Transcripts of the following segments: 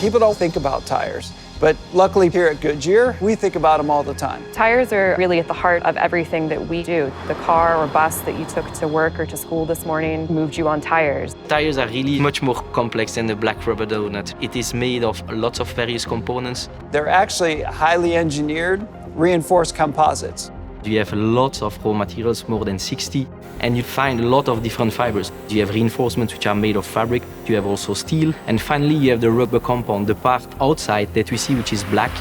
People don't think about tires, but luckily here at Goodyear, we think about them all the time. Tires are really at the heart of everything that we do. The car or bus that you took to work or to school this morning moved you on tires. Tires are really much more complex than the black rubber donut. It is made of lots of various components. They're actually highly engineered, reinforced composites. You have lots of raw materials, more than 60, and you find a lot of different fibers. You have reinforcements which are made of fabric, you have also steel, and finally you have the rubber compound, the part outside that we see which is black.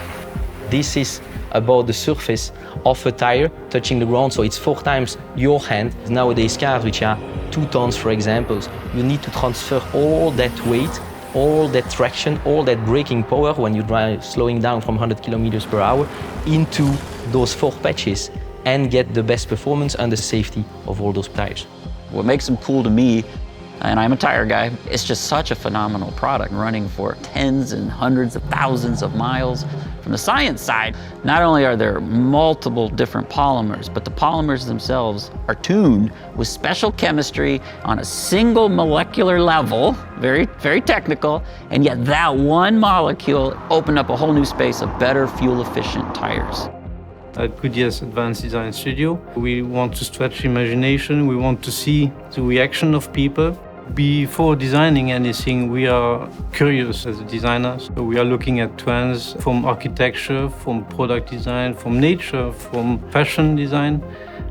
This is about the surface of a tire touching the ground, so it's 4 times your hand. Nowadays cars which are 2 tons, for example, you need to transfer all that weight, all that traction, all that braking power when you drive slowing down from 100 kilometers per hour into those 4 patches and get the best performance and the safety of all those tires. What makes them cool to me, and I'm a tire guy, it's just such a phenomenal product running for tens and hundreds of thousands of miles. From the science side, not only are there multiple different polymers, but the polymers themselves are tuned with special chemistry on a single molecular level, very, very technical, and yet that one molecule opened up a whole new space of better fuel-efficient tires. At Goodyear's Advanced Design Studio, we want to stretch imagination, we want to see the reaction of people. Before designing anything, we are curious as designers. So we are looking at trends from architecture, from product design, from nature, from fashion design.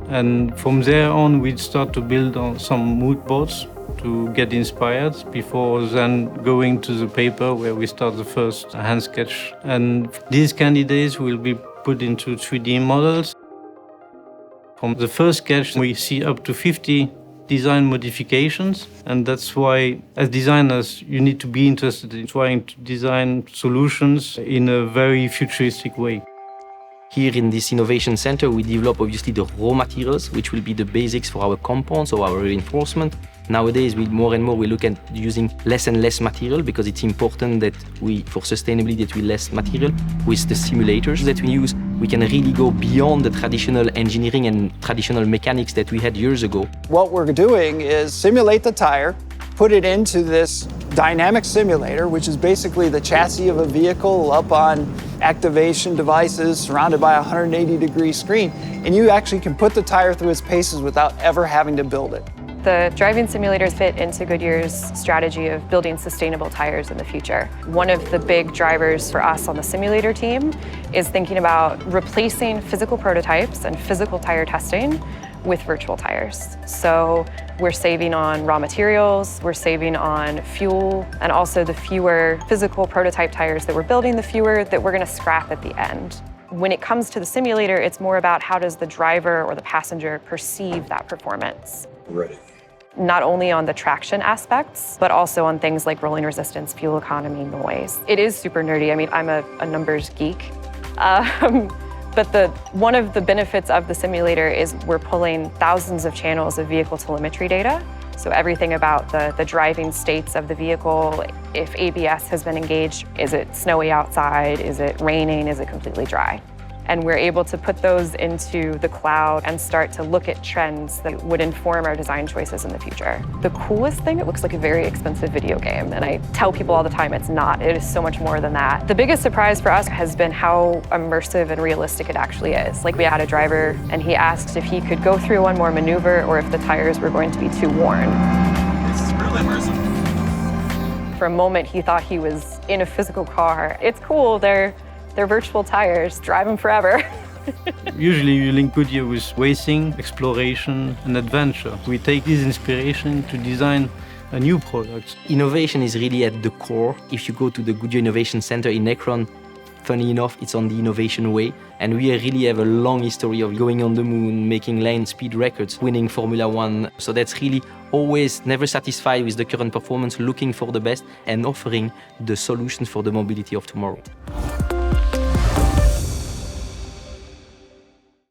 And from there on, we start to build on some mood boards to get inspired before then going to the paper where we start the first hand sketch. And these candidates will be put into 3D models. From the first sketch, we see up to 50 design modifications, and that's why, as designers, you need to be interested in trying to design solutions in a very futuristic way. Here in this innovation center, we develop obviously the raw materials, which will be the basics for our compounds or our reinforcement. Nowadays, more and more we look at using less and less material because it's important that for sustainability, that we less material. With the simulators that we use, we can really go beyond the traditional engineering and traditional mechanics that we had years ago. What we're doing is simulate the tire, put it into this dynamic simulator, which is basically the chassis of a vehicle up on activation devices surrounded by a 180-degree screen, and you actually can put the tire through its paces without ever having to build it. The driving simulators fit into Goodyear's strategy of building sustainable tires in the future. One of the big drivers for us on the simulator team is thinking about replacing physical prototypes and physical tire testing with virtual tires. So we're saving on raw materials, we're saving on fuel, and also the fewer physical prototype tires that we're building, the fewer that we're going to scrap at the end. When it comes to the simulator, it's more about how does the driver or the passenger perceive that performance. Ready. Not only on the traction aspects, but also on things like rolling resistance, fuel economy, noise. It is super nerdy. I mean, I'm a numbers geek. But one of the benefits of the simulator is we're pulling thousands of channels of vehicle telemetry data. So everything about the driving states of the vehicle, if ABS has been engaged, is it snowy outside, is it raining, is it completely dry? And we're able to put those into the cloud and start to look at trends that would inform our design choices in the future. The coolest thing, it looks like a very expensive video game, and I tell people all the time it's not. It is so much more than that. The biggest surprise for us has been how immersive and realistic it actually is. Like, we had a driver, and he asked if he could go through one more maneuver or if the tires were going to be too worn. This is really immersive. For a moment, he thought he was in a physical car. It's cool. They're virtual tires, drive them forever. Usually you link Goodyear with racing, exploration, and adventure. We take this inspiration to design a new product. Innovation is really at the core. If you go to the Goodyear Innovation Center in Akron, funny enough, it's on the innovation way. And we really have a long history of going on the moon, making land speed records, winning Formula One. So that's really always never satisfied with the current performance, looking for the best and offering the solutions for the mobility of tomorrow.